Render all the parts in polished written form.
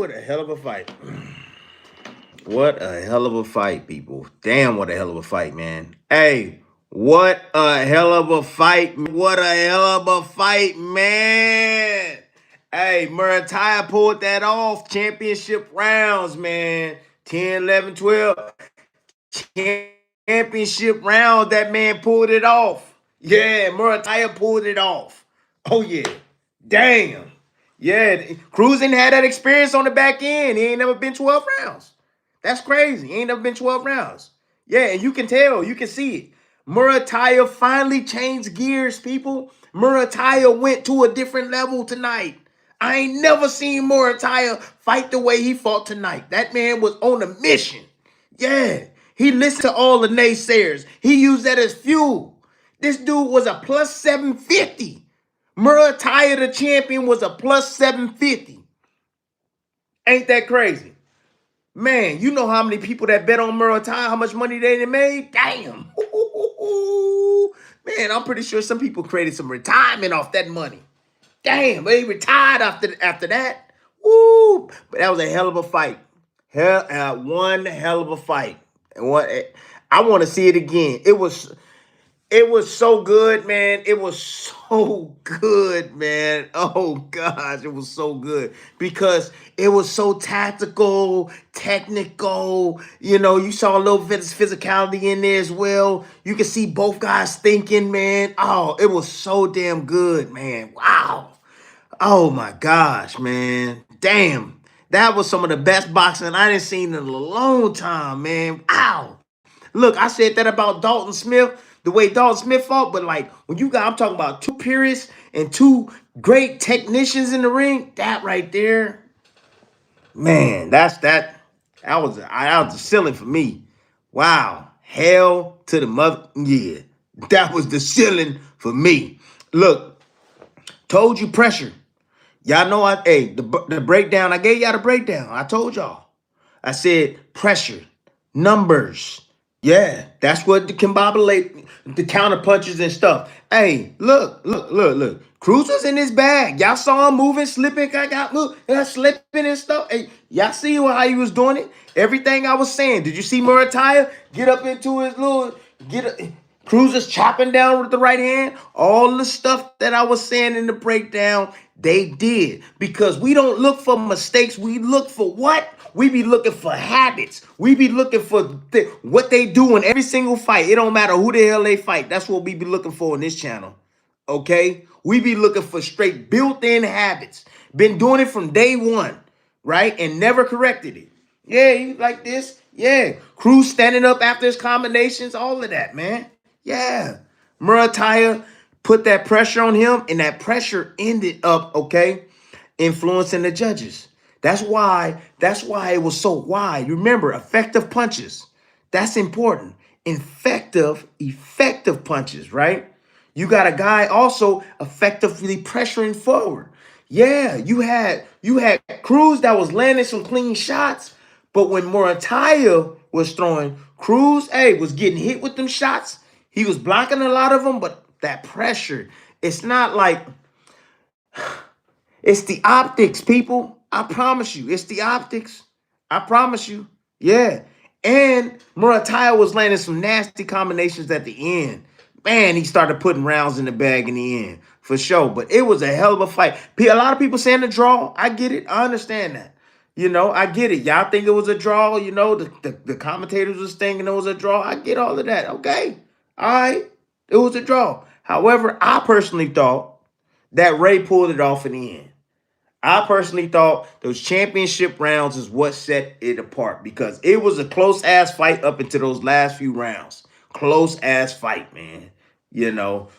what a hell of a fight. What a hell of a fight, people. Damn, what a hell of a fight, man. Hey, what a hell of a fight. What a hell of a fight, man. Hey, Murataya pulled that off. Championship rounds, man. 10, 11, 12. Championship round, that man pulled it off. Yeah, Murataya pulled it off. Oh, yeah. Damn. Yeah, Cruz ain't had that experience on the back end. He ain't never been 12 rounds. That's crazy. He ain't never been 12 rounds. Yeah, and you can tell. You can see it. Murataya finally changed gears, people. Murataya went to a different level tonight. I ain't never seen Murataya fight the way he fought tonight. That man was on a mission. Yeah, he listened to all the naysayers. He used that as fuel. This dude was a plus 750. Murataya, the champion, was a plus 750. Ain't that crazy? Man, you know how many people that bet on Murataya, how much money they done made? Damn. Man, I'm pretty sure some people created some retirement off that money. Damn, they retired after that. Woo! But that was a hell of a fight. One hell of a fight. And I want to see it again. It was so good, man. It was so good, man. Oh, gosh, it was so good because it was so tactical, technical. You know, you saw a little bit of physicality in there as well. You can see both guys thinking, man. Oh, it was so damn good, man. Wow. Oh, my gosh, man. Damn. That was some of the best boxing I didn't seen in a long time, man. Wow. Look, I said that about Dalton Smith, the way Dalton Smith fought, but like when I'm talking about two periods and two great technicians in the ring, that right there, man, that was the ceiling for me. Wow, hell to the mother, yeah, that was the ceiling for me. Look, told you pressure. Y'all know the breakdown. I gave y'all the breakdown. I told y'all. I said pressure, numbers. Yeah, that's what the combobulate, the counter punches and stuff. Hey, look. Cruz was in his bag. Y'all saw him moving, slipping, slipping and stuff. Hey, y'all see how he was doing it? Everything I was saying. Did you see Morataya get up into his little Cruz is chopping down with the right hand? All the stuff that I was saying in the breakdown, they did. Because we don't look for mistakes. We look for what? We be looking for habits. We be looking for what they do in every single fight. It don't matter who the hell they fight. That's what we be looking for in this channel. Okay? We be looking for straight built-in habits. Been doing it from day one, right? And never corrected it. Yeah, you like this. Yeah. Cruz standing up after his combinations, all of that, man. Yeah. Murataya put that pressure on him, and that pressure ended up, okay, influencing the judges. That's why it was so wide. Remember, effective punches. That's important. Effective punches, right? You got a guy also effectively pressuring forward. Yeah, you had Cruz that was landing some clean shots, but when Morataya was throwing, Cruz, was getting hit with them shots. He was blocking a lot of them, but that pressure, it's not like it's the optics, people. I promise you, it's the optics. I promise you. Yeah. And Murataya was landing some nasty combinations at the end. Man, he started putting rounds in the bag in the end, for sure. But it was a hell of a fight. A lot of people saying a draw. I get it. I understand that. I get it. Y'all think it was a draw. The commentators was thinking it was a draw. I get all of that. Okay. All right. It was a draw. However, I personally thought that Ray pulled it off in the end. I personally thought those championship rounds is what set it apart because it was a close ass fight up into those last few rounds. Close ass fight, man.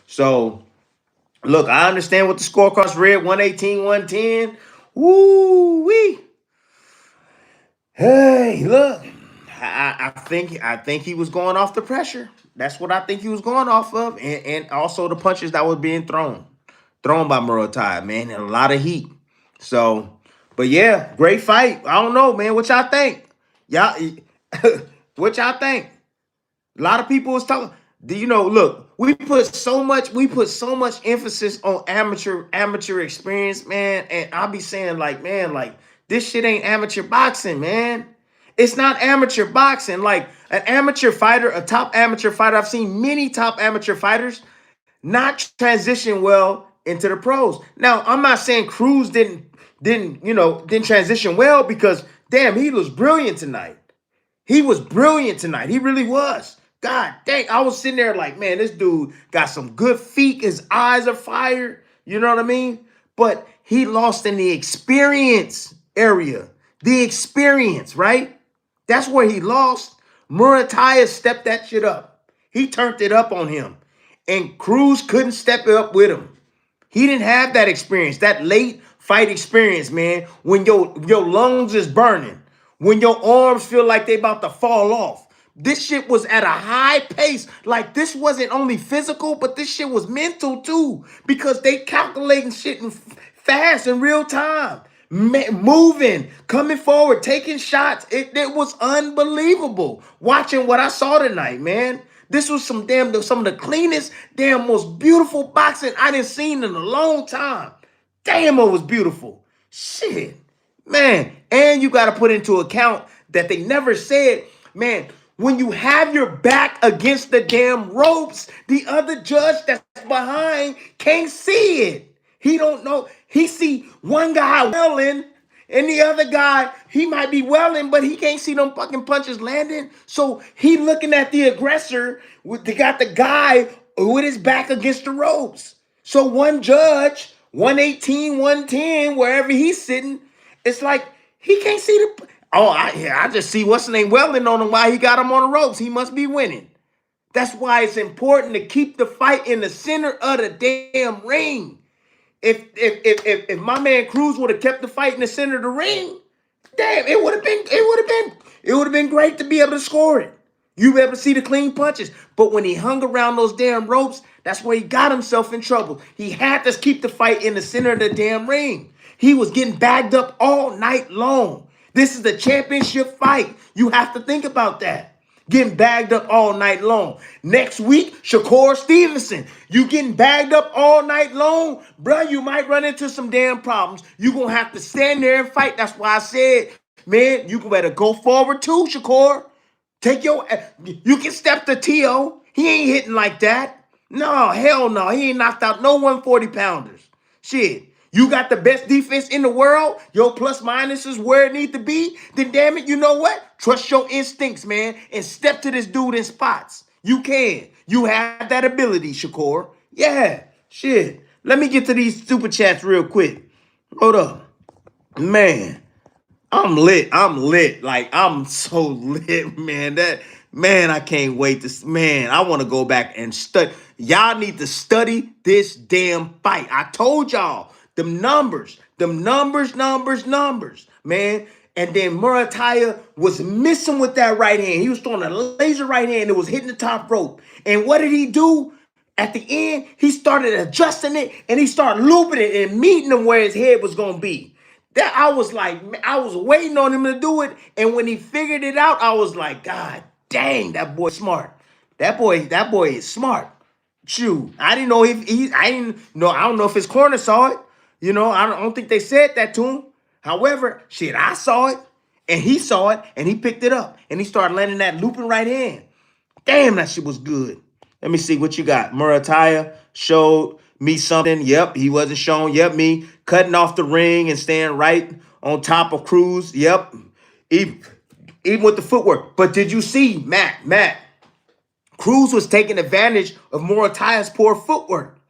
So look, I understand what the scorecards read 118, 110. Woo wee. Hey, look. I think he was going off the pressure. That's what I think he was going off of. And also the punches that was being thrown by Morataya, man, and a lot of heat. So, but yeah, great fight. I don't know, man. What y'all think? Y'all, what y'all think? A lot of people was talking. Look, we put so much emphasis on amateur experience, man. And I'll be saying, like, man, like This shit ain't amateur boxing, man. It's not amateur boxing. Like an amateur fighter, a top amateur fighter. I've seen many top amateur fighters not transition well into the pros. Now, I'm not saying Cruz didn't transition well, because damn, he was brilliant tonight. He was brilliant tonight. He really was. God dang, I was sitting there like, man, this dude got some good feet. His eyes are fire. You know what I mean? But he lost in the experience area. The experience, right? That's where he lost. Morataya stepped that shit up. He turned it up on him. And Cruz couldn't step it up with him. He didn't have that experience, that late fight experience, man. When your lungs is burning, when your arms feel like they about to fall off. This shit was at a high pace. Like, this wasn't only physical, but this shit was mental too, because they calculating shit fast in real time. Moving, coming forward, taking shots. It was unbelievable watching what I saw tonight, man. This was some of the cleanest, most beautiful boxing I didn't seen in a long time. Damn, it was beautiful. Shit, man. And you got to put into account that they never said, man, when you have your back against the damn ropes, the other judge that's behind can't see it. He don't know. He see one guy welling, and the other guy, he might be welling, but he can't see them fucking punches landing. So he looking at the aggressor. They got the guy with his back against the ropes. So one judge, 118, 110, wherever he's sitting, it's like he can't see the. Oh, I just see what's the name welling on him while he got him on the ropes. He must be winning. That's why it's important to keep the fight in the center of the damn ring. If my man Cruz would have kept the fight in the center of the ring, damn, it would have been great to be able to score it. You be able to see the clean punches. But when he hung around those damn ropes, that's where he got himself in trouble. He had to keep the fight in the center of the damn ring. He was getting bagged up all night long. This is the championship fight. You have to think about that. Getting bagged up all night long. Next week, Shakur Stevenson. You getting bagged up all night long, bro, you might run into some damn problems. You gonna have to stand there and fight. That's why I said, man, you better go forward too, Shakur. You can step to T.O. He ain't hitting like that. No, hell no. He ain't knocked out no 140 pounders. Shit. You got the best defense in the world. Your plus minus is where it need to be. Then damn it, you know what? Trust your instincts, man, and step to this dude in spots. You can. You have that ability, Shakur. Yeah, shit. Let me get to these super chats real quick. Hold up. Man, I'm lit. Like, I'm so lit, man. I can't wait to, man, I want to go back and study. Y'all need to study this damn fight. I told y'all. Them numbers, man. And then Morataya was missing with that right hand. He was throwing a laser right hand that was hitting the top rope. And what did he do? At the end, he started adjusting it, and he started looping it and meeting him where his head was going to be. That I was waiting on him to do it. And when he figured it out, I was like, God dang, that boy's smart. That boy is smart. Shoot, I didn't know I don't know if his corner saw it. You know, I don't think they said that to him. However, shit, I saw it, and he saw it, and he picked it up, and he started landing that looping right hand. Damn, that shit was good. Let me see what you got. Murataya showed me something. Yep, he wasn't shown. Yep, me cutting off the ring and staying right on top of Cruz. Yep, even with the footwork. But did you see, Matt, Cruz was taking advantage of Morataya's poor footwork.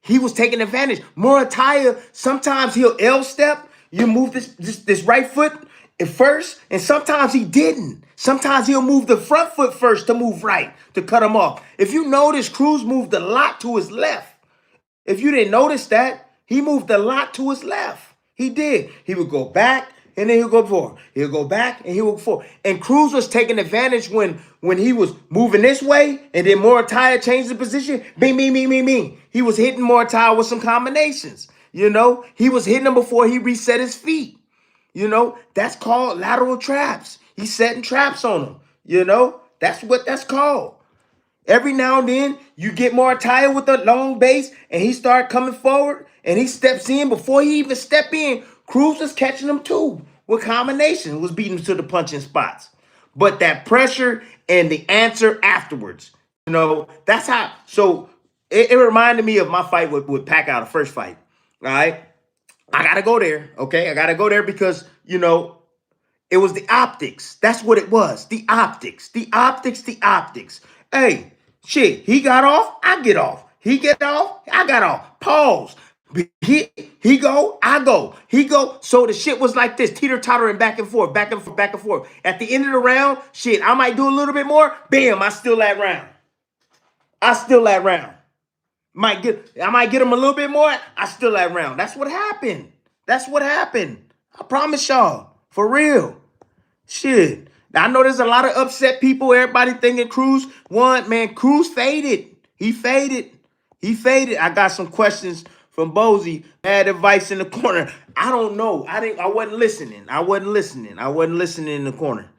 He was taking advantage. Morataya, sometimes he'll L-step. You move this right foot at first, and sometimes he didn't. Sometimes he'll move the front foot first to move right, to cut him off. If you notice, Cruz moved a lot to his left. If you didn't notice that, he moved a lot to his left. He did. He would go back, and then he'll go forward. He'll go back, and he'll go forward. And Cruz was taking advantage when he was moving this way, and then Morataya changed the position. Bing, bing, bing, bing, bing. He was hitting Morataya with some combinations. You know, he was hitting him before he reset his feet. You know, that's called lateral traps. He's setting traps on him. You know, that's what that's called. Every now and then, you get Morataya with a long base, and he start coming forward, and he steps in. Before he even step in, Cruz is catching him too What combination was beating him to the punching spots? But that pressure and the answer afterwards, that's how. So it reminded me of my fight with Pacquiao, the first fight. All right, I gotta go there. Okay, I gotta go there because it was the optics. That's what it was. The optics. The optics. The optics. Hey, shit. He got off. I get off. He get off. I got off. Pause. He go. I go. He go. So the shit was like this, teeter tottering back and forth, back and forth, back and forth. At the end of the round, shit, I might do a little bit more. Bam, I still that round. I still that round. I might get him a little bit more. I still that round. That's what happened. That's what happened. I promise y'all. For real. Shit. I know there's a lot of upset people. Everybody thinking Cruz won. Man, Cruz faded. He faded. He faded. I got some questions from Bozy. Bad advice in the corner. I don't know. I wasn't listening. I wasn't listening in the corner.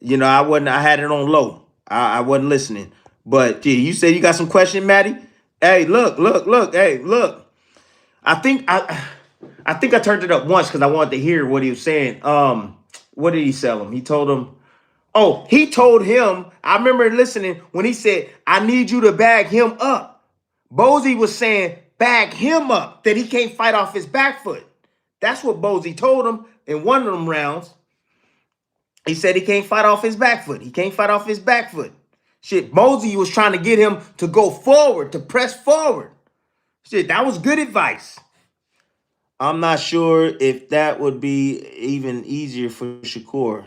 I had it on low. I wasn't listening. But yeah, you said you got some question, Maddie? Hey, look. Hey, look. I think I turned it up once because I wanted to hear what he was saying. What did he sell him? He told him, I remember listening when he said, I need you to bag him up. Bozy was saying, bag him up, that he can't fight off his back foot. That's what Bozy told him in one of them rounds. He said he can't fight off his back foot. He can't fight off his back foot. Shit, Bozy was trying to get him to go forward, to press forward. Shit, that was good advice. I'm not sure if that would be even easier for Shakur.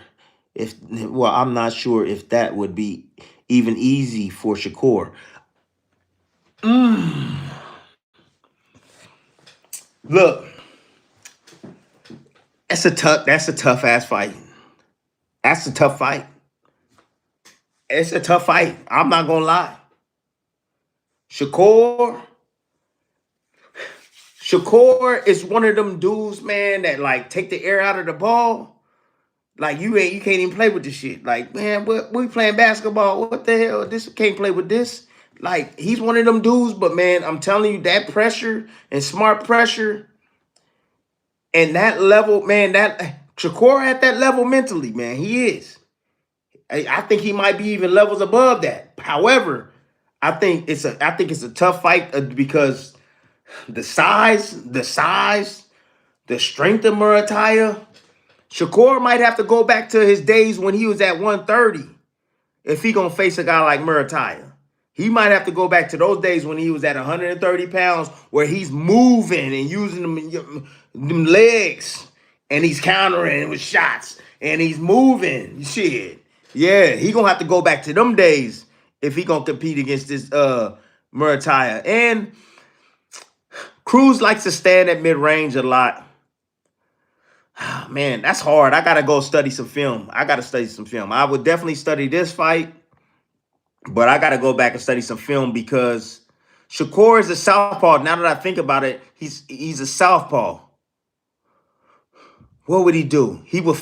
I'm not sure if that would be even easy for Shakur. Look, that's a tough ass fight. That's a tough fight. It's a tough fight. I'm not gonna lie. Shakur is one of them dudes, man, that like take the air out of the ball. Like you can't even play with this shit. Like, man, we playing basketball. What the hell? This can't play with this. Like, he's one of them dudes, but man, I'm telling you, that pressure and smart pressure and that level, man, that Shakur at that level mentally, man, he is. I think he might be even levels above that. However, I think it's a tough fight because the size, the strength of Morataya. Shakur might have to go back to his days when he was at 130 if he gonna face a guy like Morataya. He might have to go back to those days when he was at 130 pounds where he's moving and using them legs and he's countering with shots and he's moving. Shit. Yeah, he gonna have to go back to them days if he gonna compete against this Murataya. And Cruz likes to stand at mid-range a lot. Man, that's hard. I gotta go study some film. I would definitely study this fight, but I gotta go back and study some film because Shakur is a southpaw. Now that I think about it, he's a southpaw. What would he do? He will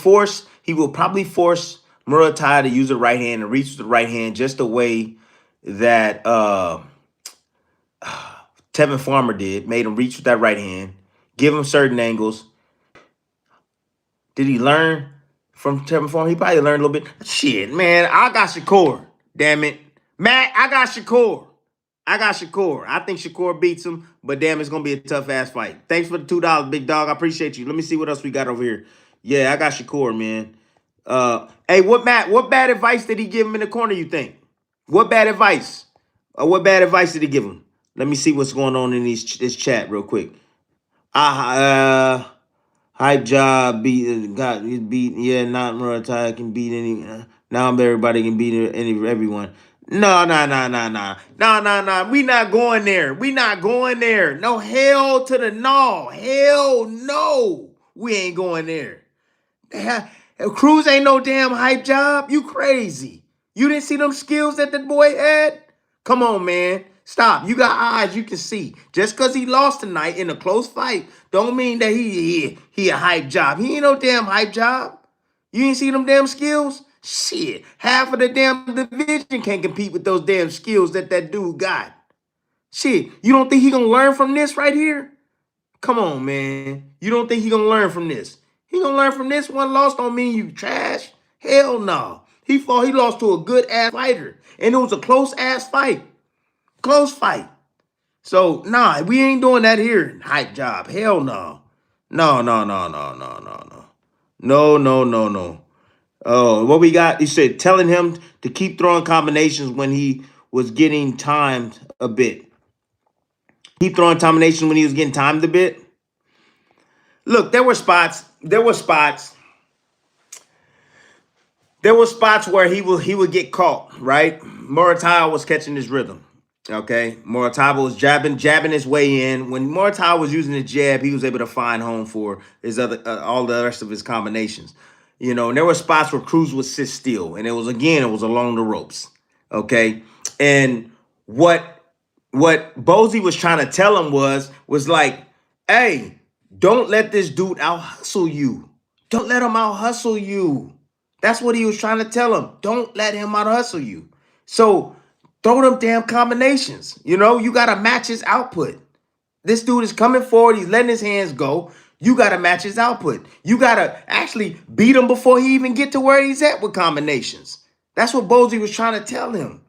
probably force Murataya to use the right hand and reach with the right hand just the way that Tevin Farmer did. Made him reach with that right hand, give him certain angles. Did he learn from Tevin Farmer? He probably learned a little bit. Shit, man, I got Shakur. Damn it. Matt, I got Shakur. I think Shakur beats him, but damn, it's going to be a tough-ass fight. Thanks for the $2, big dog. I appreciate you. Let me see what else we got over here. Yeah, I got Shakur, man. Hey, what bad advice did he give him in the corner, you think? What bad advice? What bad advice did he give him? Let me see what's going on in this chat real quick. Hype job beat. Yeah, not Morataya can beat any. Now everybody can beat everyone. No. We not going there. No, hell to the no. Hell no. We ain't going there. Cruz ain't no damn hype job. You crazy. You didn't see them skills that the boy had? Come on, man. Stop. You got eyes you can see. Just because he lost tonight in a close fight don't mean that he a hype job. He ain't no damn hype job. You ain't see them damn skills? Shit. Half of the damn division can't compete with those damn skills that dude got. Shit. You don't think he gonna learn from this right here? Come on, man. You don't think he gonna learn from this? He gonna learn from this. One loss don't mean you trash. Hell no. He lost to a good ass fighter. And it was a close ass fight. Close fight. So nah, we ain't doing that here. Hype job. Hell no. No, no, no, no, no, no, no. No, no, no, no. Oh, what we got? He said telling him to keep throwing combinations when he was getting timed a bit. Keep throwing combinations when he was getting timed a bit. Look, there were spots. There were spots where he would get caught, right? Morataya was catching his rhythm. Okay. Morataya was jabbing his way in. When Morataya was using his jab, he was able to find home for his other all the rest of his combinations. You know, and there were spots where Cruz would sit still, and it was along the ropes. Okay. And what Bozy was trying to tell him was like, hey, don't let this dude out hustle you. Don't let him out hustle you. That's what he was trying to tell him. Don't let him out hustle you. So throw them damn combinations. You know, you got to match his output. This dude is coming forward. He's letting his hands go. You got to match his output. You got to actually beat him before he even get to where he's at with combinations. That's what Bozy was trying to tell him.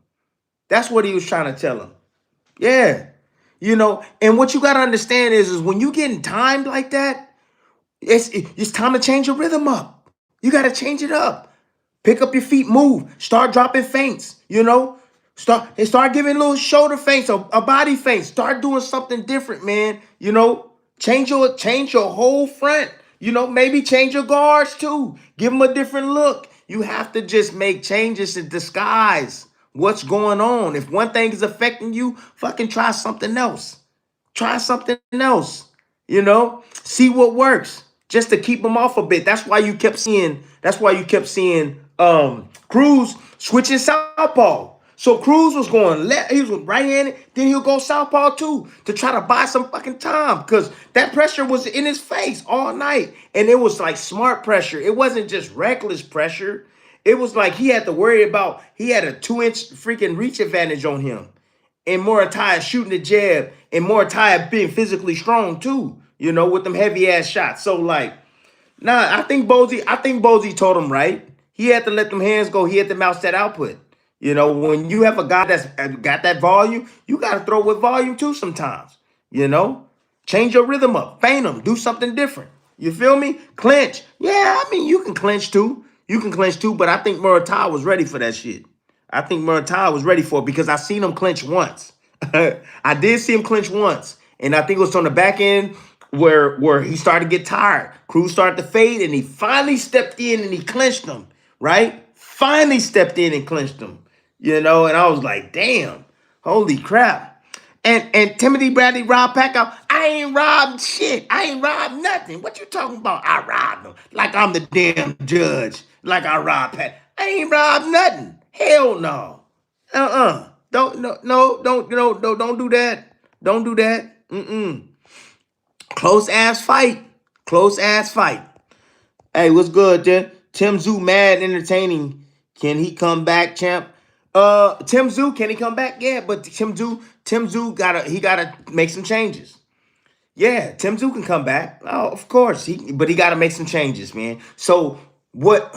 That's what he was trying to tell him. Yeah. You know, and what you got to understand is when you getting timed like that, it's time to change your rhythm up. You got to change it up. Pick up your feet, move. Start dropping feints, you know. Start giving little shoulder feints, a body feint. Start doing something different, man. You know, change your whole front. You know, maybe change your guards too. Give them a different look. You have to just make changes to disguise what's going on. If one thing is affecting you, fucking try something else. Try something else. You know, see what works just to keep them off a bit. That's why you kept seeing. Cruz switching southpaw. So Cruz was going left. He was right-handed. Then he'll go southpaw too to try to buy some fucking time because that pressure was in his face all night, and it was like smart pressure. It wasn't just reckless pressure. It was like he had to worry about. He had a 2-inch freaking reach advantage on him. And Morataya shooting the jab, and Morataya being physically strong too, you know, with them heavy ass shots. So like, nah, I think Bozy told him right. He had to let them hands go. He had to match that output. You know, when you have a guy that's got that volume, you got to throw with volume too sometimes. You know, change your rhythm up, feint them, do something different. You feel me? Clinch. Yeah, I mean, you can clinch too. But I think Muratalla was ready for that shit. I think Muratalla was ready for it because I seen him clinch once. I did see him clinch once. And I think it was on the back end where he started to get tired. Cruz started to fade, and he finally stepped in and he clinched him, right? Finally stepped in and clinched him. You know, and I was like, damn, holy crap. And Timothy Bradley robbed Pacquiao. I ain't robbed shit. I ain't robbed nothing. What you talking about? I robbed him. Like I'm the damn judge. Like I robbed Pat. I ain't robbed nothing. Hell no. Don't do that. Don't do that. Close ass fight. Close ass fight. Hey, what's good, Tim Zoo mad entertaining. Can he come back, champ? Tim Zoo, can he come back? Yeah, but Tim Zoo gotta make some changes. Yeah, Tim Zoo can come back. Oh, of course. But he gotta make some changes, man. So what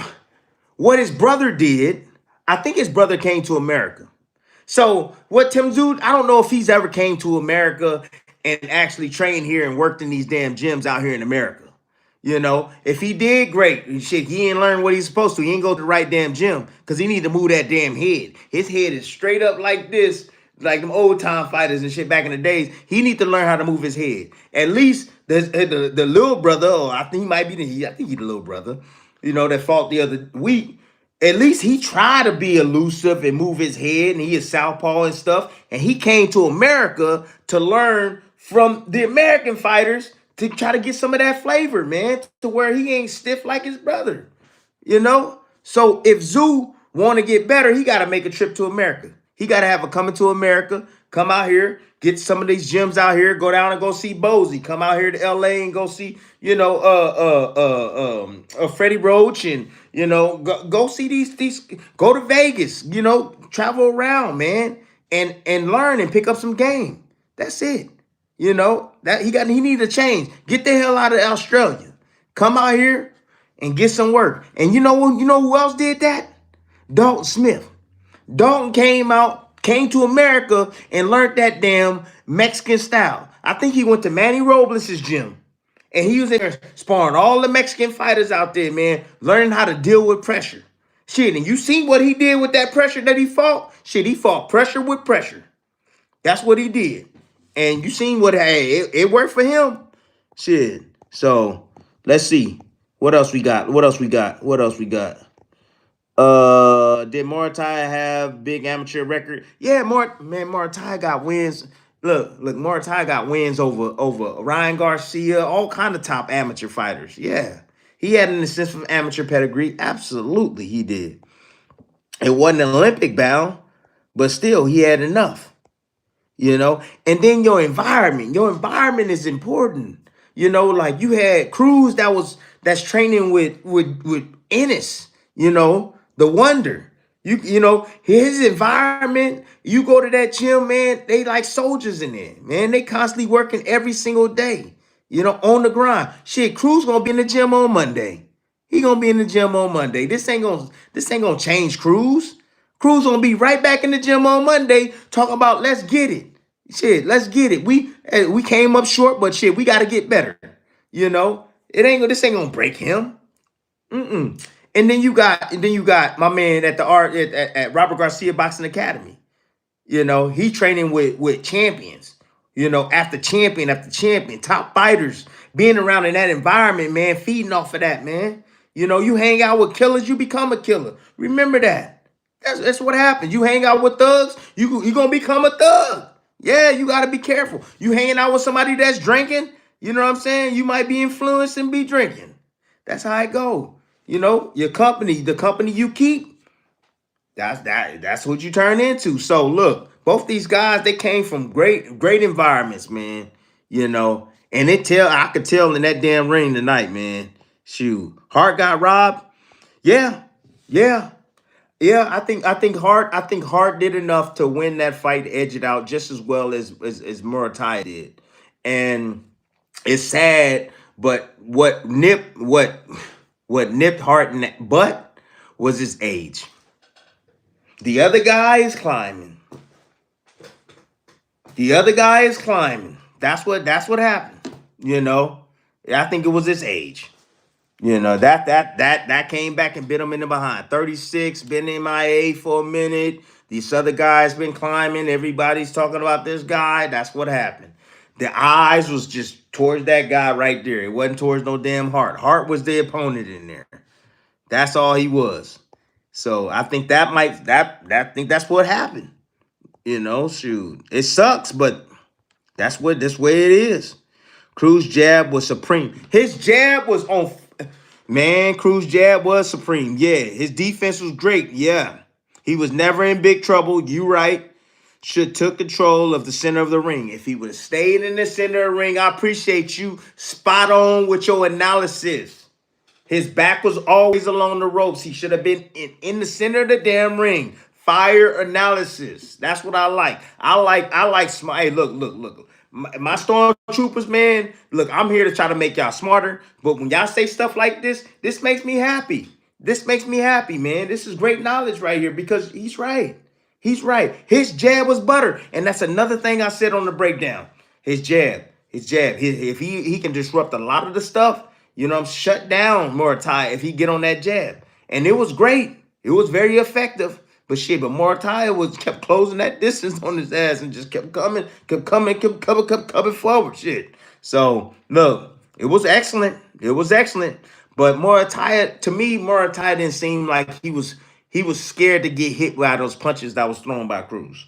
his brother did, I think his brother came to America. So what Tim Zoo, I don't know if he's ever came to America and actually trained here and worked in these damn gyms out here in America. You know, if he did, great. Shit, he ain't learn what he's supposed to. He ain't go to the right damn gym because he need to move that damn head. His head is straight up like this, like them old time fighters and shit back in the days. He need to learn how to move his head. At least the little brother, or I think he might be I think he's the little brother, you know, that fought the other week. At least he tried to be elusive and move his head, and he is southpaw and stuff. And he came to America to learn from the American fighters to try to get some of that flavor, man, to where he ain't stiff like his brother, you know? So if Zoo want to get better, he got to make a trip to America. He got to have a coming to America, come out here, get some of these gyms out here, go down and go see Bozy, come out here to LA and go see, you know, Freddie Roach and, you know, go see these, go to Vegas, you know, travel around, man, and learn and pick up some game. That's it. You know, that he need to change. Get the hell out of Australia. Come out here, and get some work. And you know who else did that? Dalton Smith. Dalton came to America and learned that damn Mexican style. I think he went to Manny Robles' gym. And he was in there sparring all the Mexican fighters out there, man, learning how to deal with pressure. Shit, and you see what he did with that pressure that he fought? Shit, he fought pressure with pressure. That's what he did. And you seen what, hey, it worked for him. Shit. So, let's see. What else we got? What else we got? What else we got? Did Morataya have big amateur record? Yeah, Morataya got wins. Look, Morataya got wins over Ryan Garcia, all kind of top amateur fighters. Yeah. He had an extensive amateur pedigree. Absolutely, he did. It wasn't an Olympic bound, but still, he had enough. And then your environment is important. Like you had Cruz that's training with Ennis, the wonder. His environment, you go to that gym, man, they like soldiers in there, man. They constantly working every single day, on the grind. Shit, Cruz gonna be in the gym on Monday. He gonna be in the gym on Monday. This ain't gonna change Cruz. Cruz gonna be right back in the gym on Monday talking about let's get it. Shit, let's get it. We came up short, but shit, we gotta get better. This ain't gonna break him. And then you got my man at Robert Garcia Boxing Academy. He training with champions. After champion, top fighters, being around in that environment, man, feeding off of that, man. You hang out with killers, you become a killer. Remember that. That's what happens. You hang out with thugs, you gonna become a thug. Yeah, you gotta be careful. You hanging out with somebody that's drinking, you know what I'm saying? You might be influenced and be drinking. That's how it go. Your company, the company you keep, that's what you turn into. So look, both these guys, they came from great environments, man. And I could tell in that damn ring tonight, man. Shoot. Hart got robbed. Yeah. I think Hart did enough to win that fight, edge it out just as well as Murataya did. And it's sad, but what nipped Hart in that butt was his age. The other guy is climbing. That's what happened. I think it was his age. That came back and bit him in the behind. 36, been MIA for a minute. These other guys been climbing. Everybody's talking about this guy. That's what happened. The eyes was just towards that guy right there. It wasn't towards no damn Hart. Hart was the opponent in there. That's all he was. So I think that's what happened. Shoot. It sucks, but that's this way it is. Cruz jab was supreme. His jab was on. Man, Cruz jab was supreme. Yeah, his defense was great. Yeah, he was never in big trouble. You right. Should took control of the center of the ring. If he would have stayed in the center of the ring, I appreciate you. Spot on with your analysis. His back was always along the ropes. He should have been in the center of the damn ring. Fire analysis. That's what I like. I like smart. Hey, look. My stormtroopers, man, look, I'm here to try to make y'all smarter. But when y'all say stuff like this makes me happy. This makes me happy, man. This is great knowledge right here because he's right. He's right. His jab was butter. And that's another thing I said on the breakdown. His jab. If he can disrupt a lot of the stuff, shut down Morataya if he get on that jab. And it was great. It was very effective. But Morataya kept closing that distance on his ass and just kept coming forward. Shit. So look, it was excellent. But to me, Morataya didn't seem like he was scared to get hit by those punches that was thrown by Cruz.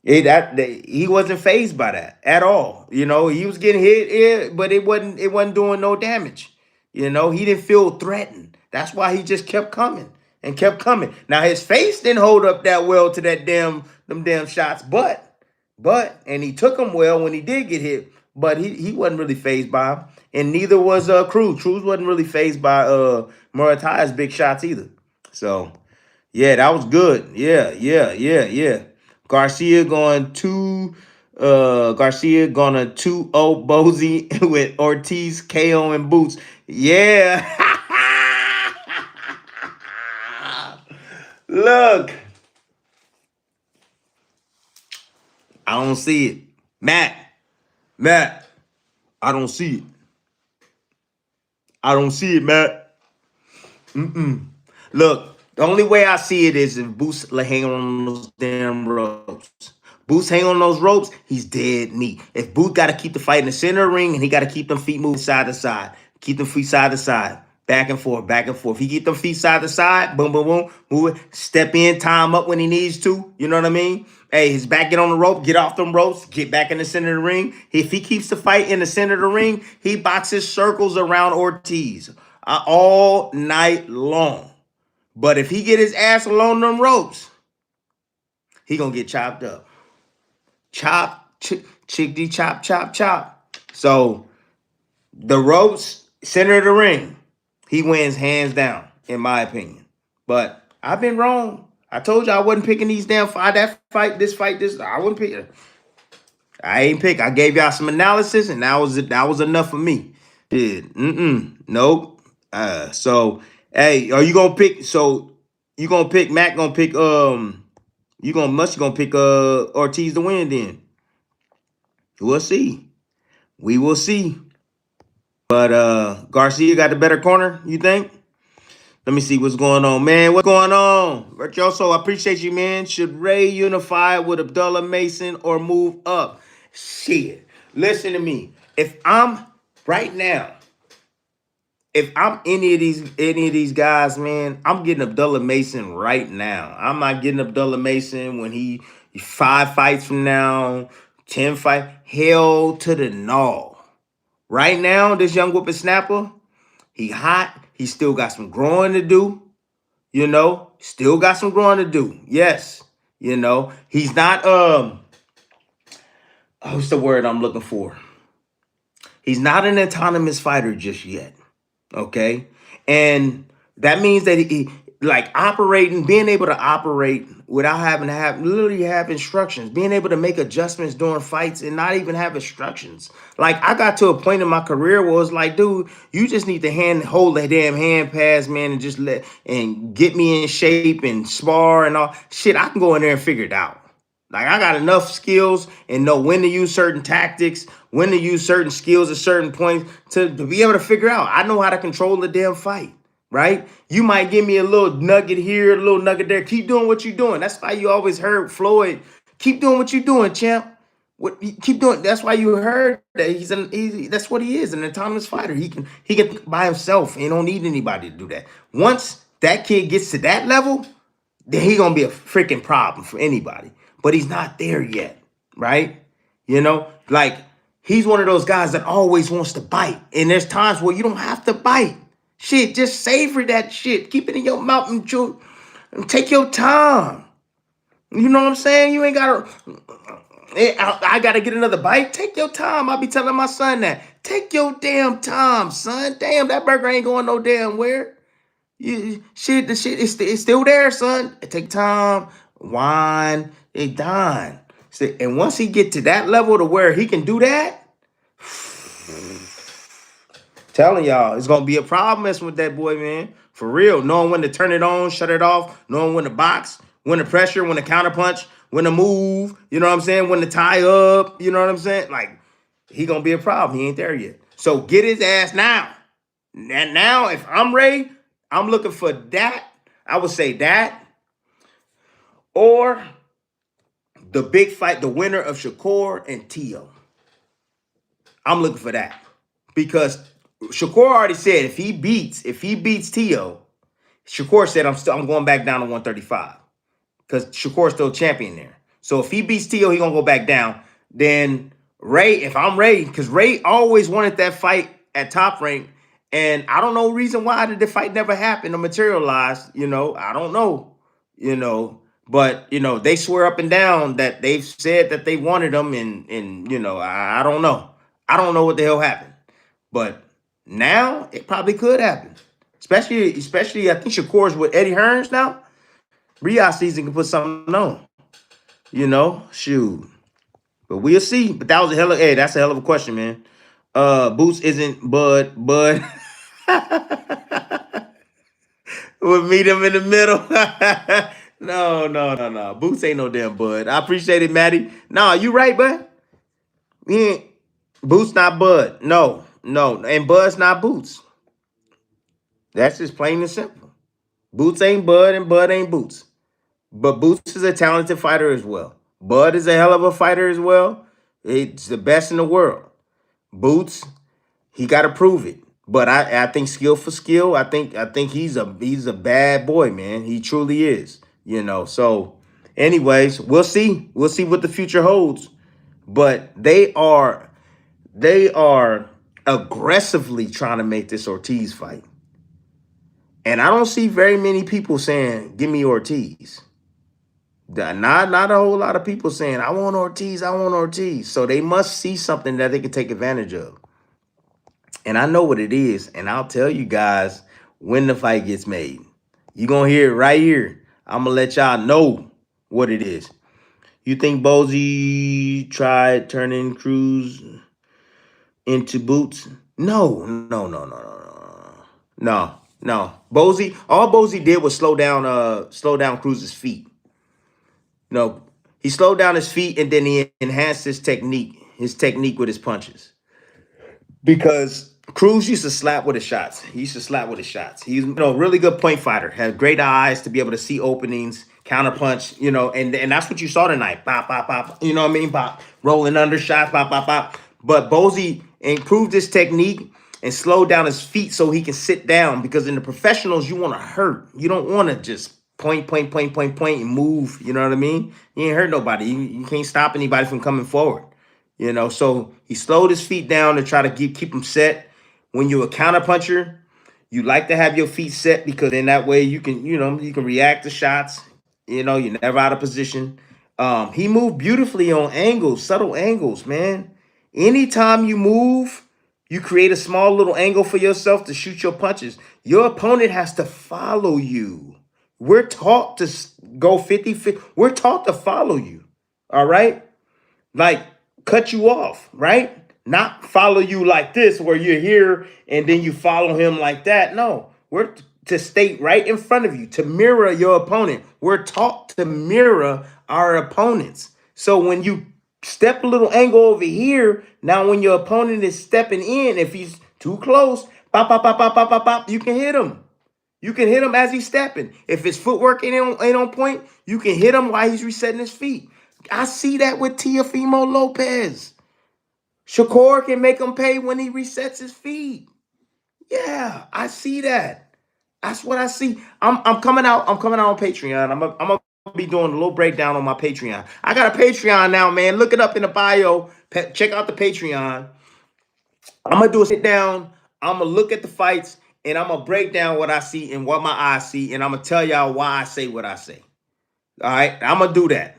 He wasn't fazed by that at all. He was getting hit, but it wasn't doing no damage. He didn't feel threatened. That's why he just kept coming. Now his face didn't hold up that well to them damn shots, but and he took them well when he did get hit, but he wasn't really fazed by him, and neither was Cruz. Cruz wasn't really fazed by Morataya's big shots either. So yeah, that was good. Yeah. Garcia gonna 2-0 Bozy with Ortiz, KO, and boots. Yeah. Look, I don't see it. Matt, I don't see it. I don't see it, Matt. Look, the only way I see it is if Boots hang on those damn ropes. Boots hang on those ropes, he's dead meat. If Boots got to keep the fight in the center of the ring and he got to keep them feet moving side to side, keep them feet side to side, back and forth, back and forth. He keep them feet side to side, boom, boom, boom, move it, step in, time up when he needs to. You know what I mean? Hey, his back get on the rope, get off them ropes, get back in the center of the ring. If he keeps the fight in the center of the ring, he boxes circles around Ortiz all night long. But if he get his ass along them ropes, he gonna get chopped up. Chop, chickadee, chop, chop, chop. So the ropes, center of the ring, he wins hands down, in my opinion. But I've been wrong. I told you I wasn't picking these damn fight, that fight, this. I wasn't picking. I ain't pick. I gave y'all some analysis, and that was enough for me. Nope. So hey, are you gonna pick? So you gonna pick Mac? Gonna pick You gonna pick Ortiz to win then? We'll see. We will see. But Garcia got the better corner, you think? Let me see what's going on, man. What's going on? Virtuoso, I appreciate you, man. Should Ray unify with Abdullah Mason or move up? Shit. Listen to me. If I'm right now, if I'm any of these guys, man, I'm getting Abdullah Mason right now. I'm not getting Abdullah Mason when he 5 fights from now, 10 fight. Hell to the no. Right now, this young whippersnapper, he hot. He still got some growing to do. You know, still got some growing to do. Yes. You know, he's not what's the word I'm looking for? He's not an autonomous fighter just yet. Okay. And that means that he like operating, being able to operate without having to have instructions, being able to make adjustments during fights and not even have instructions. Like I got to a point in my career where it's like, dude, you just need to hold the damn hand pass, man, and just get me in shape and spar and all shit. I can go in there and figure it out. Like I got enough skills and know when to use certain tactics, when to use certain skills at certain points to be able to figure out. I know how to control the damn fight, right? You might give me a little nugget here, a little nugget there. Keep doing what you're doing. That's why you always heard Floyd, keep doing what you're doing, champ. Keep doing. That's why you heard that that's what he is, an autonomous fighter. He can by himself. He don't need anybody to do that. Once that kid gets to that level, then he gonna be a freaking problem for anybody. But he's not there yet, right? You know, like he's one of those guys that always wants to bite. And there's times where you don't have to bite. Shit, just savor that shit. Keep it in your mouth and take your time. You know what I'm saying? You ain't gotta, I gotta get another bite. Take your time. I'll be telling my son that. Take your damn time, son. Damn, that burger ain't going no damn where. The shit is still there, son. Take time, wine, and dine. And once he get to that level to where he can do that, telling y'all, it's gonna be a problem messing with that boy, man. For real. Knowing when to turn it on, shut it off, knowing when to box, when to pressure, when to counterpunch, when to move, you know what I'm saying? When to tie up, you know what I'm saying? Like, he gonna be a problem. He ain't there yet. So get his ass now. And now, if I'm Ray, I'm looking for that. I would say that. Or the big fight, the winner of Shakur and Tio. I'm looking for that. Because Shakur already said if he beats Tio, Shakur said I'm going back down to 135. Because Shakur's still champion there. So if he beats Tio, he gonna go back down. Then Ray, if I'm Ray, because Ray always wanted that fight at Top Rank. And I don't know reason why the fight never happened or materialized. You know, I don't know. You know, but you know, they swear up and down that they've said that they wanted them, and you know, I don't know. I don't know what the hell happened. But now it probably could happen. Especially I think Shakur's with Eddie Hearns now. Riyadh season can put something on. You know, shoot. But we'll see. But that was that's a hell of a question, man. Boots isn't Bud. We'll meet him in the middle. No, no, no, no. Boots ain't no damn Bud. I appreciate it, Maddie. Nah, you right, bud. Yeah. Boots not Bud. No, no. And Bud's not Boots. That's just plain and simple. Boots ain't Bud and Bud ain't Boots. But Boots is a talented fighter as well. Bud is a hell of a fighter as well. It's the best in the world. Boots, he got to prove it. But I think skill for skill, I think he's a bad boy, man. He truly is. So anyways, we'll see. We'll see what the future holds. But they are aggressively trying to make this Ortiz fight. And I don't see very many people saying, "Give me Ortiz." Not a whole lot of people saying, "I want Ortiz, I want Ortiz." So they must see something that they can take advantage of. And I know what it is, and I'll tell you guys when the fight gets made. You're going to hear it right here. I'm going to let y'all know what it is. You think Bozy tried turning Cruz into Boots? No, no, no, no, no, no, no. All Bozy did was slow down Cruz's feet. No, he slowed down his feet and then he enhanced his technique with his punches. Because Cruz used to slap with his shots. He used to slap with his shots. He's a really good point fighter. Had great eyes to be able to see openings, counterpunch, and that's what you saw tonight. Pop, pop, pop. You know what I mean? Pop, rolling under shots, pop, pop, pop. But Bozy improved his technique and slowed down his feet so he can sit down. Because in the professionals, you want to hurt. You don't want to just point, point, point, point, point, and move. You know what I mean? You ain't hurt nobody. You can't stop anybody from coming forward. So he slowed his feet down to try to keep him set. When you're a counterpuncher, you like to have your feet set because in that way you can react to shots. You're never out of position. He moved beautifully on angles, subtle angles, man. Anytime you move, you create a small little angle for yourself to shoot your punches. Your opponent has to follow you. We're taught to go 50-50. We're taught to follow you. All right? Like, cut you off, right? Not follow you like this, where you're here and then you follow him like that. No, we're to stay right in front of you, to mirror your opponent. We're taught to mirror our opponents. So when you step a little angle over here, now when your opponent is stepping in, if he's too close, pop, pop, pop, pop, pop, pop, pop, you can hit him. You can hit him as he's stepping. If his footwork ain't on point, you can hit him while he's resetting his feet. I see that with Teofimo Lopez. Shakur can make him pay when he resets his feet. Yeah, I see that. That's what I see. I'm coming out. I'm coming out on Patreon. I'm gonna be doing a little breakdown on my Patreon. I got a Patreon now, man. Look it up in the bio. Check out the Patreon. I'm gonna do a sit down. I'm gonna look at the fights and I'm gonna break down what I see and what my eyes see, and I'm gonna tell y'all why I say what I say. All right, I'm gonna do that,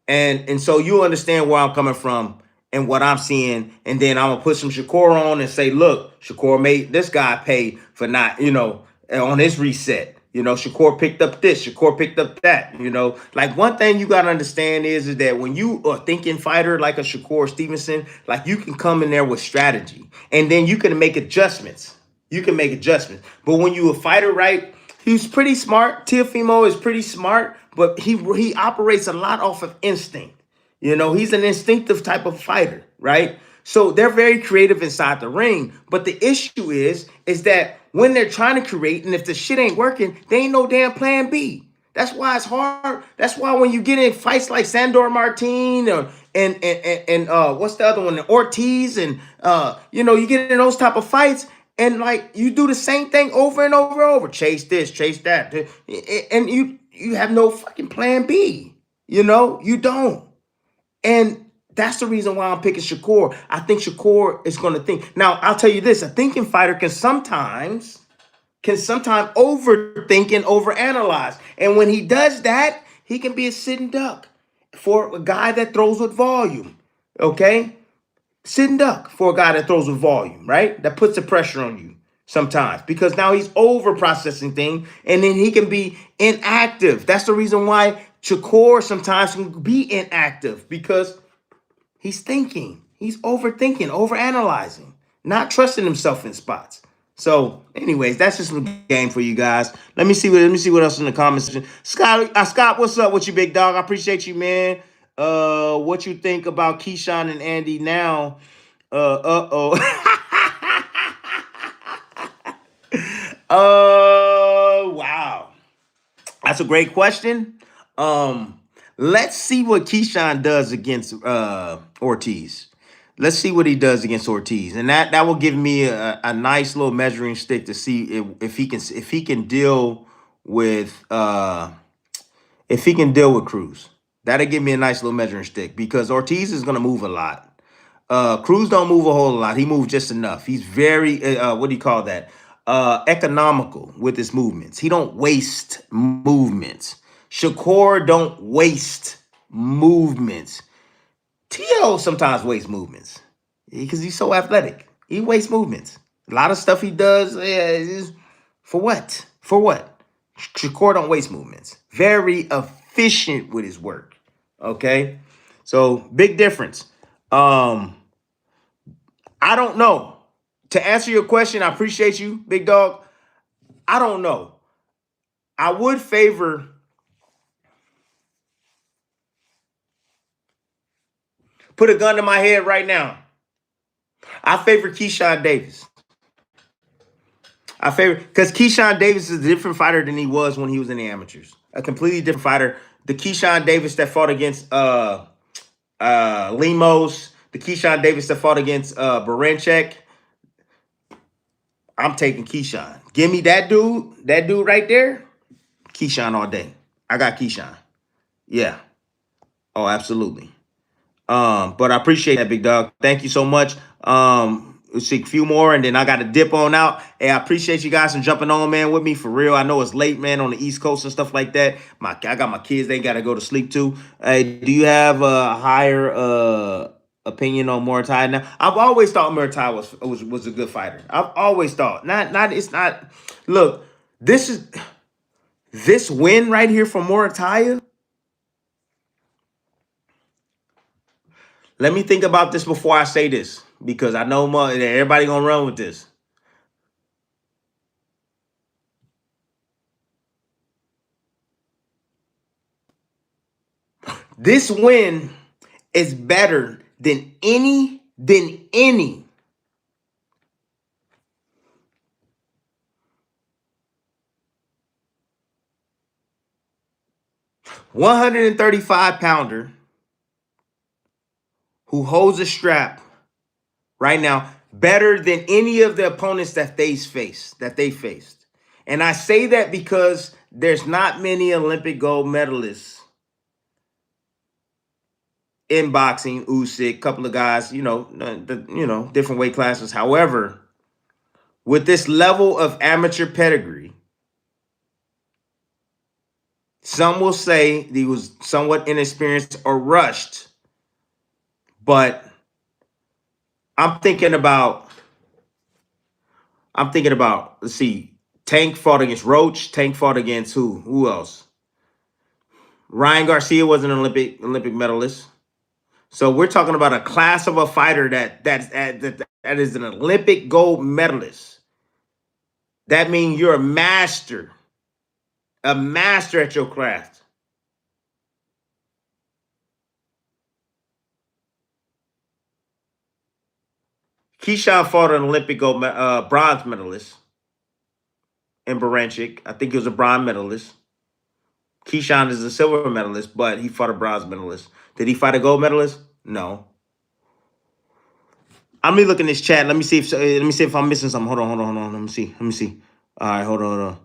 and so you understand where I'm coming from and what I'm seeing, and then I'm gonna put some Shakur on and say, look, Shakur made this guy pay for not, on his reset. Shakur picked up this, Shakur picked up that. Like one thing you gotta understand is that when you are thinking fighter like a Shakur Stevenson, like you can come in there with strategy, and then you can make adjustments. You can make adjustments, but when you a fighter, right? He's pretty smart. Teofimo is pretty smart, but he operates a lot off of instinct. He's an instinctive type of fighter, right? So they're very creative inside the ring. But the issue is that when they're trying to create, and if the shit ain't working, they ain't no damn plan B. That's why it's hard. That's why when you get in fights like Sandor Martin and what's the other one, Ortiz, and you get in those type of fights. And like you do the same thing over and over and over. Chase this, chase that. And you have no fucking plan B. You don't. And that's the reason why I'm picking Shakur. I think Shakur is going to think. Now, I'll tell you this. A thinking fighter can sometimes overthink and overanalyze. And when he does that, he can be a sitting duck for a guy that throws with volume. Okay? Sitting duck for a guy that throws with volume, right? That puts the pressure on you sometimes because now he's over processing things and then he can be inactive. That's the reason why Shakur sometimes can be inactive because he's thinking, he's overthinking, overanalyzing, not trusting himself in spots. So, anyways, that's just a game for you guys. Let me see what else in the comments section. Scott, what's up with you, big dog? I appreciate you, man. What you think about Keshan and Andy now? Oh. Wow. That's a great question. Let's see what Keshan does against Ortiz. Let's see what he does against Ortiz, and that will give me a nice little measuring stick to see if he can deal with Cruz. That'll give me a nice little measuring stick because Ortiz is going to move a lot. Cruz don't move a whole lot. He moves just enough. He's very what do you call that? Economical with his movements. He don't waste movements. Shakur don't waste movements. T.O. sometimes wastes movements because he's so athletic. He wastes movements. A lot of stuff he does is for what? For what? Shakur don't waste movements. Very efficient with his work. Okay, so big difference. I don't know. To answer your question, I appreciate you, big dog. I don't know. I would favor. Put a gun to my head right now. I favor Keshan Davis. Because Keshan Davis is a different fighter than he was when he was in the amateurs. A completely different fighter. The Keshan Davis that fought against Lemos, the Keshan Davis that fought against Baranchek. I'm taking Keshan. Give me that dude right there. Keshan all day. I got Keshan. Yeah. Oh, absolutely. But I appreciate that, big dog. Thank you so much. We'll see a few more, and then I got to dip on out. Hey, I appreciate you guys for jumping on, man, with me for real. I know it's late, man, on the East Coast and stuff like that. I got my kids; they got to go to sleep too. Hey, do you have a higher opinion on Morataya now? I've always thought Morataya was a good fighter. I've always thought. It's not. Look, this win right here from Morataya. Let me think about this before I say this, because I know everybody gonna run with this. This win is better than any 135-pounder who holds a strap right now, better than any of the opponents that they faced. And I say that because there's not many Olympic gold medalists in boxing. Usyk, couple of guys, different weight classes. However, with this level of amateur pedigree, some will say he was somewhat inexperienced or rushed, but I'm thinking about, let's see, Tank fought against Roach. Tank fought against who? Who else? Ryan Garcia was an Olympic medalist. So we're talking about a class of a fighter that is an Olympic gold medalist. That means you're a master at your craft. Keshan fought an Olympic gold bronze medalist in Baranchik. I think he was a bronze medalist. Keshan is a silver medalist, but he fought a bronze medalist. Did he fight a gold medalist? No. I'm gonna look in this chat. Let me see if I'm missing something. Hold on. Let me see. All right, hold on.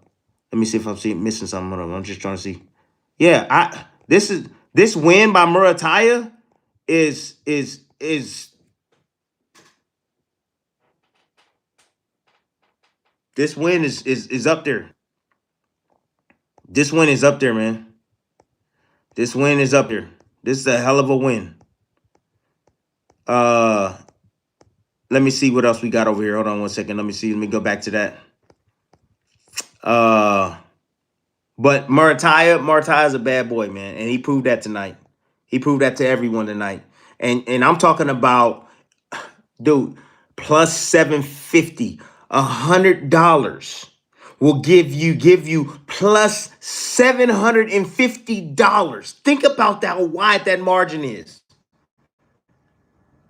Let me see if I'm missing something. Hold on. I'm just trying to see. Yeah, this win by Murataya is this win is up there. This win is up there, man. This win is up there. This is a hell of a win. Let me see what else we got over here. Hold on one second. Let me see. Let me go back to that. But Morataya is a bad boy, man, and he proved that tonight. He proved that to everyone tonight. And I'm talking about, dude, plus 750. $100 will give you plus $750. Think about that, how wide that margin is.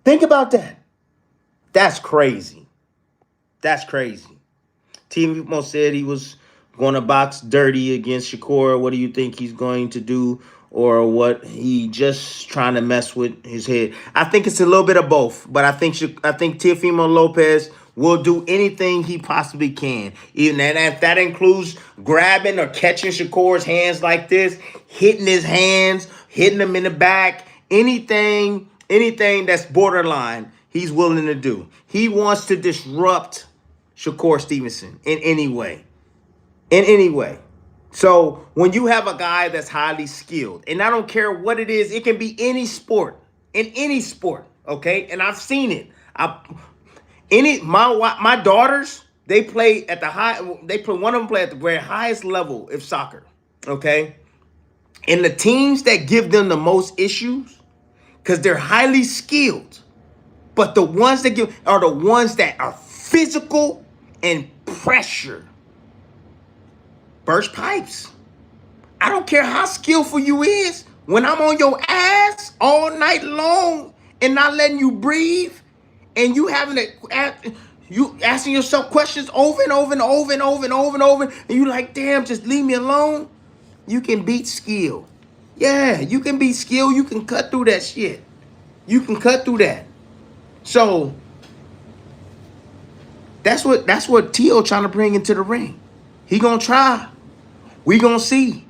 Think about that. That's crazy. That's crazy. Timo said he was going to box dirty against Shakur. What do you think he's going to do, or what he just trying to mess with his head? I think it's a little bit of both, but I think Teofimo Lopez will do anything he possibly can, even and if that includes grabbing or catching Shakur's hands like this, hitting his hands, hitting him in the back, anything that's borderline, he's willing to do. He wants to disrupt Shakur Stevenson in any way. In any way. So when you have a guy that's highly skilled, and I don't care what it is, it can be any sport. In any sport, okay? And I've seen it. My daughters, they play at the high, one of them play at the very highest level of soccer. Okay. And the teams that give them the most issues, because they're highly skilled, but the ones that give are the ones that are physical and pressure. Burst pipes. I don't care how skillful you is. When I'm on your ass all night long and not letting you breathe, and you asking yourself questions over and over and over and over and over and over, and you like, damn, just leave me alone. You can beat skill. Yeah, you can beat skill. You can cut through that shit. You can cut through that. So that's what T.O. trying to bring into the ring. He gonna try. We gonna see.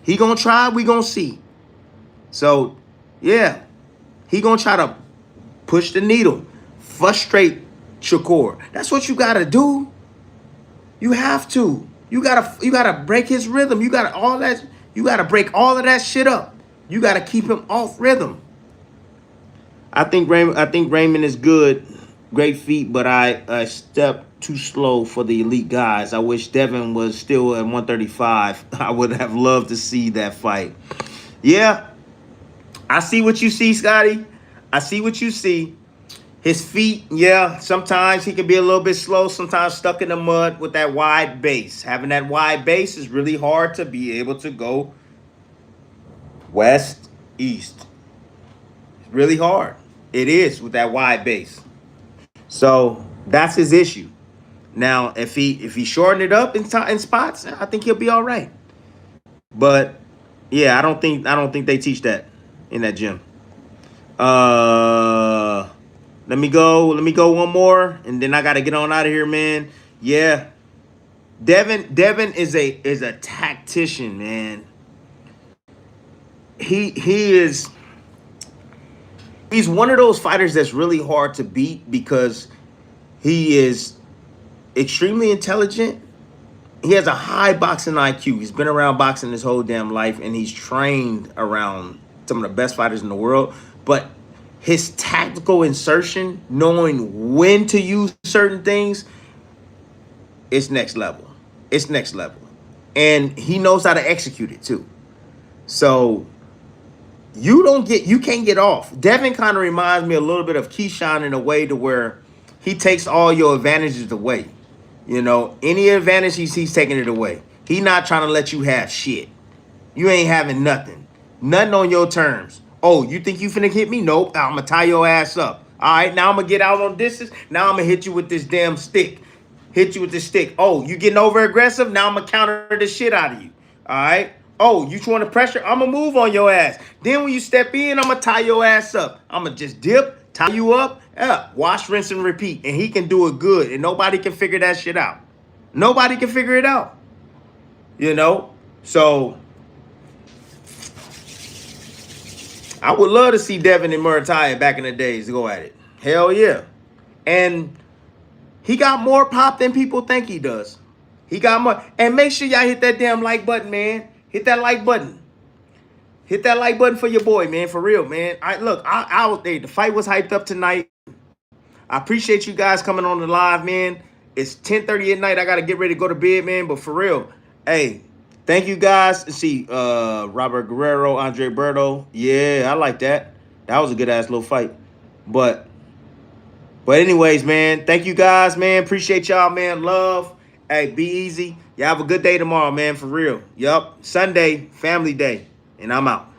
He gonna try. We gonna see. So yeah, he gonna try to push the needle, frustrate Shakur. That's what you gotta do. You have to. You gotta break his rhythm. You gotta break all of that shit up. You gotta keep him off rhythm. I think Raymond is good, great feat, but I stepped too slow for the elite guys. I wish Devin was still at 135. I would have loved to see that fight. Yeah, I see what you see, Scotty. I see what you see. His feet, yeah, sometimes he can be a little bit slow, sometimes stuck in the mud with that wide base. Having that wide base is really hard to be able to go west, east. It's really hard. It is with that wide base. So that's his issue. Now, if he shortened it up in spots, I think he'll be all right. But yeah, I don't think they teach that in that gym. Let me go one more, and then I gotta get on out of here, man. Yeah. Devin is a tactician, man. He's one of those fighters that's really hard to beat because he is extremely intelligent. He has a high boxing IQ. He's been around boxing his whole damn life, and he's trained around some of the best fighters in the world. But his tactical insertion, knowing when to use certain things, it's next level. It's next level. And he knows how to execute it too. So you can't get off. Devin kind of reminds me a little bit of Keshan in a way to where he takes all your advantages away. You know, any advantage he's taking it away. He not trying to let you have shit. You ain't having nothing. Nothing on your terms. Oh, you think you finna hit me? Nope. I'm going to tie your ass up. All right, now I'm going to get out on distance. Now I'm going to hit you with this damn stick. Hit you with this stick. Oh, you getting over aggressive? Now I'm going to counter the shit out of you. All right? Oh, you want to pressure? I'm going to move on your ass. Then when you step in, I'm going to tie your ass up. I'm going to just dip, tie you up, wash, rinse, and repeat. And he can do it good. And nobody can figure that shit out. Nobody can figure it out. You know? So I would love to see Devin and Morataya back in the days go at it. Hell yeah. And he got more pop than people think he does. He got more. And make sure y'all hit that damn like button, man. Hit that like button. Hit that like button for your boy, man. For real, man. The fight was hyped up tonight. I appreciate you guys coming on the live, man. It's 10:30 at night. I got to get ready to go to bed, man. But for real, hey, thank you guys. Let's see, Robert Guerrero, Andre Berto. Yeah, I like that. That was a good-ass little fight. But But anyways, man, thank you guys, man. Appreciate y'all, man. Love. Hey, be easy. Y'all have a good day tomorrow, man, for real. Yup. Sunday, family day. And I'm out.